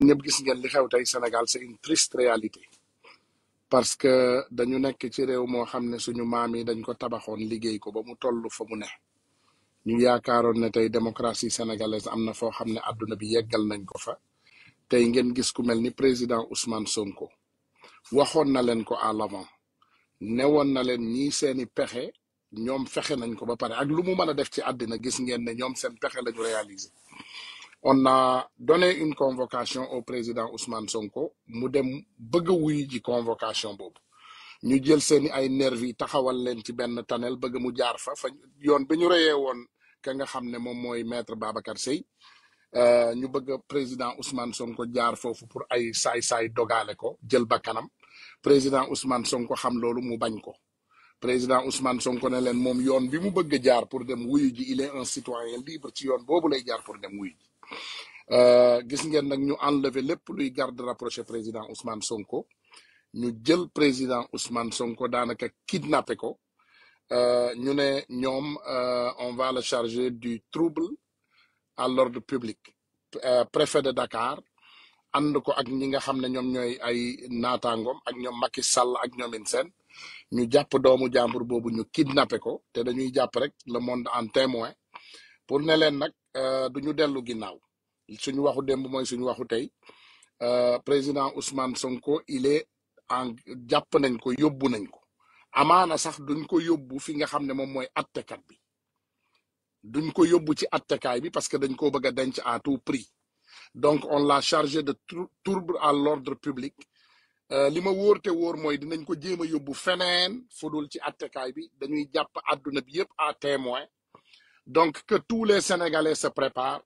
ñëpp gis ngeen li xew tey Sénégal c'est une triste réalité parce que dañu nekk ci réew moo xam ne suñu maam yi dañ ko tabaxoon liggéey ko ba mu toll fa mu ne ñu yaakaaroon ne tey démocratie sénégalaise am na foo xam ne àdduna bi yeggal nañ ko fa tey ngeen gis ku mel ni président Ousmane Sonko waxoon na leen ko à l'avant newoon na leen ñii seeni pexe ñoom fexe nañ ko ba pare ak lu mu mën a def ci àddina gis ngeen ne ñoom seen pexe lañu réaliser. On a donné une convocation au président Ousmane Sonko mu dem bëgg a wuy ji convocation boobu ñu jël seeni ay nervi taxawal leen ci benn tunnel bëgg mu jaar fa yoon bi ñu reyee woon ka nga xam ne moom mooy maître Babacar Seye ñu bëgg président Ousmane Sonko jaar foofu pour ay saay-saay dogale ko jël ba kanam président Ousmane Sonko xam loolu mu bañ ko président Ousmane Sonko ne leen moom yoon bi mu bëgg jaar pour dem wuyu ji il est un citoyen libre ci yoon boobu lay jaar pour dem wuyu ji gis ngeen nag ñu enlever lépp luy garde rapproché président Ousmane Sonko ñu jël président Ousmane Sonko daanaka kidnappé ko ñu ne ñoom on va le charger du trouble à l'ordre public préfet de Dakar ànd ko ak ñi nga xam ne ñoom ñooy ay naataangoom ak ñoom Macky Sall ak ñoomin seen ñu jàpp doomu jàmbur boobu ñu kidnappé ko te dañuy jàpp rek le monde en témoin pour ne leen nag du ñu dellu ginnaaw suñu waxu démb mooy suñu waxu tey président Ousmane Sonko il est en jàpp nañ ko yóbbu nañ ko amaana sax duñ ko yóbbu fi nga xam ne moom mooy attekat bi duñ ko yóbbu ci attekaay bi parce que dañ ko bëgg a denc à tout prix donc on l'a chargé de trouble à l'ordre public li ma wóor te wóor mooy dinañ ko jéem a yóbbu feneen fudul ci attekaay bi dañuy jàpp àdduna bi yëpp à témoin donc que tous les Sénégalais se préparent.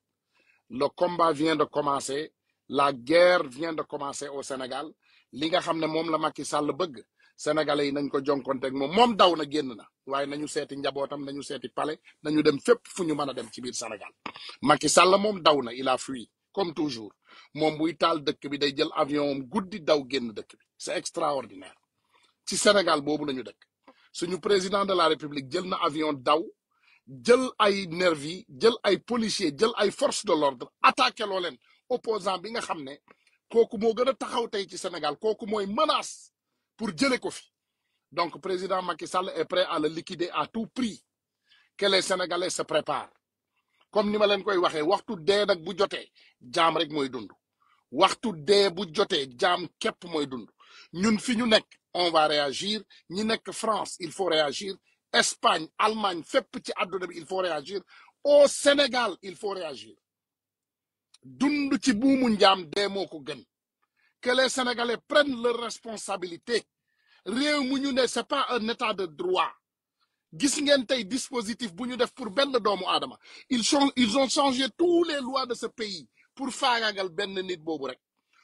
Le combat vient de commencer, la guerre vient de commencer au Sénégal li nga xam ne moom la Macky Sall bëgg sénégalais yi nañ ko jonkonteeg moom daw na génn na waaye nañu seeti njabootam nañu seeti palais nañu dem fépp fu ñu mën a dem ci biir Sénégal Macky Sall moom daw na il a fui comme toujours moom buy taal dëkk bi day jël avion am guddi daw génn dëkk bi c'est extraordinaire ci Sénégal boobu lañu dëkk suñu président de la République jël na avion daw jël ay nervi jël ay policiers jël ay forces de l'ordre attaqué loo leen opposant bi nga xam ne kooku moo gën a taxaw tey ci Sénégal kooku mooy menace pour jële ko fi donc président Macky Sall est prêt à le liquider à tout prix que les Sénégalais se préparent comme ni ma leen koy waxee waxtu dee nag bu jotee jaam rek mooy dund waxtu dee bu jotee jaam képp mooy dund ñun fi ñu nekk on va réagir ñi nekk France il faut réagir Espagne Allemagne fépp ci àdduna bi il faut réagir au Sénégal il faut réagir dund ci buumu njaam dee moo ko gën que les Sénégalais prennent leurs responsabilités réew mu ñu ne c'est pas un état de droit gis ngeen tey dispositif bu ñu def pour benn doomu aadama ils ont changé tous les lois de ce pays pour faagaagal benn nit boobu rek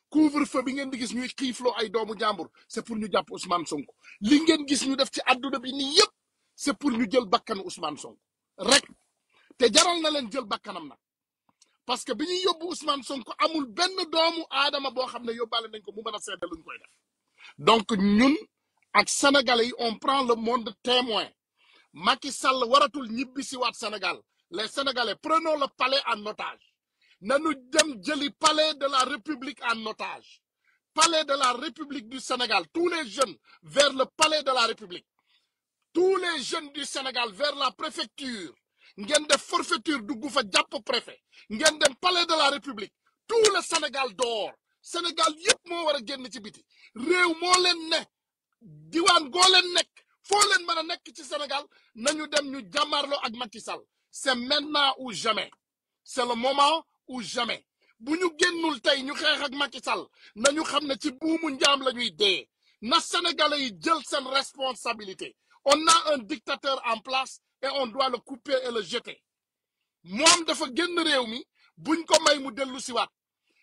couvre-feu bi ngeen di gis ñuy xiifloo ay doomu jàmbur c'est pour ñu jàpp Ousmane Sonko li ngeen gis ñu def ci àdduna bi nii yëpp c'est pour ñu jël bakkanu Ousmane Sonko rek te jaral na leen jël bakkanam nag parce que bi ñuy yóbbu Ousmane Sonko amul benn doomu aadama boo xam ne yóbbaale nañ ko mu mën a seede luñ koy def donc ñun ak sénégalais yi on prend le monde témoin Macky Sall waratul ñibbi si waat Sénégal les sénégalais prenons le palais en otage nañu dem jëli palais de la République en otage palais de la République du Sénégal tous les jeunes vers le palais de la République tous les jeunes du Sénégal vers la préfecture ngeen def forfaiture dugg fa jàpp préfet ngeen dem palais de la République tout le Sénégal dehors Sénégal yëpp moo war a génn ci biti réew moo leen ne diwaan goo leen nekk foo leen mën a nekk ci Sénégal nañu dem ñu jàmmarloo ak Macky Sall c'est maintenant ou jamais c'est le moment ou jamais bu ñu génnul tey ñu xeex ak Macky Sall nañu xam ne ci buumu njaam la ñuy dee na Sénégalais yi jël seen responsabilité on a un dictateur en place et on doit le couper et le jeter moom dafa génn réew mi buñ ko may mu dellu siwaat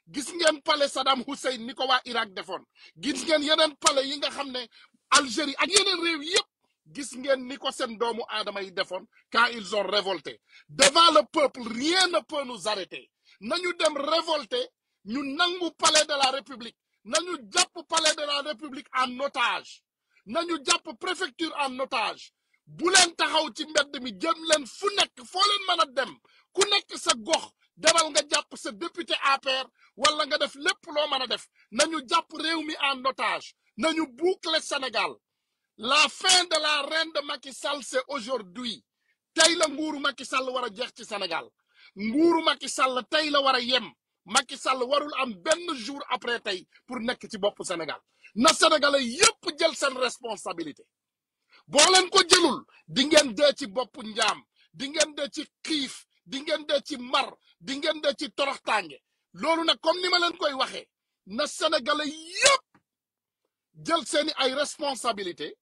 gis ngeen palais Saddam Hussein ni ko waa Irak defoon gis ngeen yeneen palais yi nga xam ne Algérie ak yeneen réew yëpp gis ngeen ni ko seen doomu aadama yi defoon quand ils ont révolté devant le peuple rien ne peut nous arrêter nañu dem révolter ñu nangu palais de la République nañu jàpp palais de la République en otage nañu jàpp préfecture en otage bu leen taxaw ci mbedd mi jëm leen fu nekk foo leen mën a dem ku nekk sa gox demal nga jàpp sa député APR wala nga def lépp loo mën a def nañu jàpp réew mi en otage nañu boucler Sénégal. La fin de la reine de Macky Sall c'est aujourd'hui tey la nguuru Macky Sall war a jeex ci Sénégal nguuru Macky Sall tey la war a yem Macky Sall warul am benn jour après tey pour nekk ci bopp Sénégal na Sénégalais yépp jël seen responsabilité boo leen ko jëlul di ngeen dee ci bopp njaam di ngeen dee ci xiif di ngeen dee ci mar di ngeen dee ci toroxtaange loolu nag comme ni ma leen koy waxee na Sénégalais yépp jël seeni ay responsabilité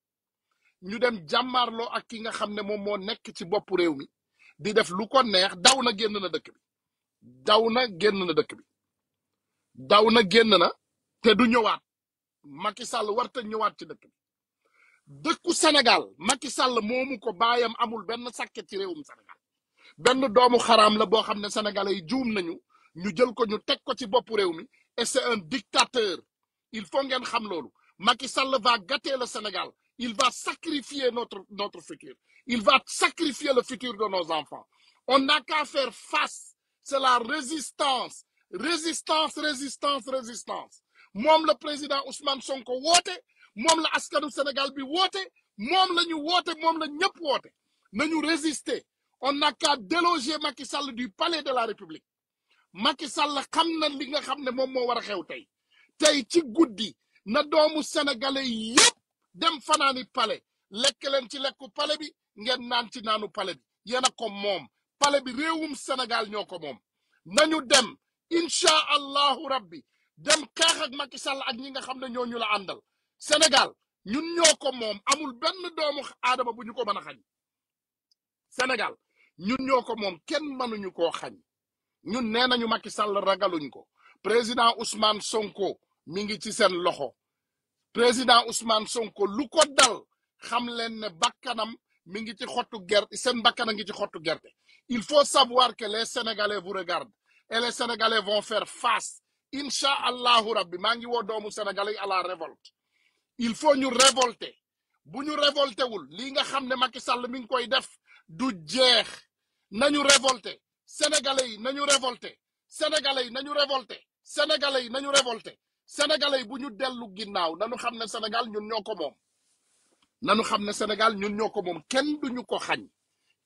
ñu dem jàmmaarloo ak ki nga xam ne moom moo nekk ci bopp réew mi di def lu ko neex daw na génn na dëkk bi daw na génn na dëkk bi daw na génn na te du ñëwaat Macky Sall warta ñëwaat ci dëkk bi dëkku Sénégal Macky Sall moomu ko baayam amul benn sàkket ci réewum Sénégal benn doomu xaraam la boo xam ne sénégalais yi juum nañu ñu jël ko ñu teg ko ci bopp réew mi et c'est un dictateur il faut ngeen xam loolu Macky Sall va gâter le Sénégal il va sacrifier notre futur il va sacrifier le futur de nos enfants on n'a qu'à faire face c'est la résistance moom la président Ousmane Sonko woote moom la askanu Sénégal bi woote moom la ñu woote moom la ñëpp woote nañu résister on n'a qu'à déloger Macky Sall du palais de la République Macky Sall xam na li nga xam ne moom moo war a xew tey ci guddi na doomu sénégalais yépp dem fanaani palais lekk leen ci lekku palais bi ngeen naan ci naanu palais bi yéen a ko moom palais bi réewum Sénégal ñoo ko moom nañu dem incha allahu rabbi dem xeex ak Macky Sall ak ñi nga xam ne ñoo ñu la àndal Sénégal ñun ñoo ko moom amul benn doomu aadama bu ñu ko mën a xañ Sénégal ñun ñoo ko moom kenn mënuñu koo xañ ñun nee nañu Macky Sall ragaluñ ko président Ousmane Sonko mi ngi ci seen loxo président Ousmane Sonko lu ko dal xam leen ne bakkanam mi ngi ci xottu gerte seen bakkana ngi ci xottu gerte il faut savoir que les Sénégalais vous regardent et les Sénégalais vont faire face incha allahu rabbi maa ngi woo doomu Sénégalais à la révolte il faut ñu révolter bu ñu révolté wul lii nga xam ne Macky Sall mi ngi koy def du jeex nañu révolter Sénégalais yi nañu révolter Sénégalais yi nañu révolter Sénégalais yi nañu révolter Sénégalais yi bu ñu dellu ginnaaw nañu xam ne Sénégal ñun ñoo ko moom nañu xam ne Sénégal ñun ñoo ko moom kenn duñu ko xañ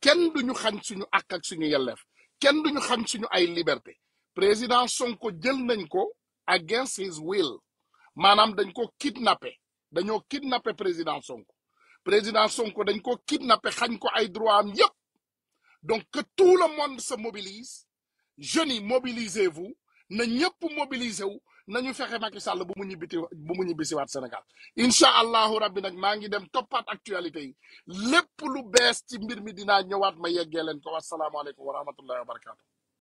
kenn duñu xañ suñu àq ak suñu yelleef kenn duñu xañ suñu ay liberté président Sonko jël nañ ko against his will maanaam dañ ko kidnappé dañoo kidnappé président Sonko dañ ko kidnappé xañ ko ay droit am yépp donc que tout le monde se mobilise jeunes yi mobilisez-vous na ñëpp mobiliser wu nañu fexe Macky Sall bu mu ñibbisiwaat Sénégal incha allahu rabbi nag maa ngi dem toppaat actualité yi lépp lu bees ci mbir mi dinaa ñëwaat ma yeggee leen ko wasalaamaaleykum wa rahmatullahi wa barakatu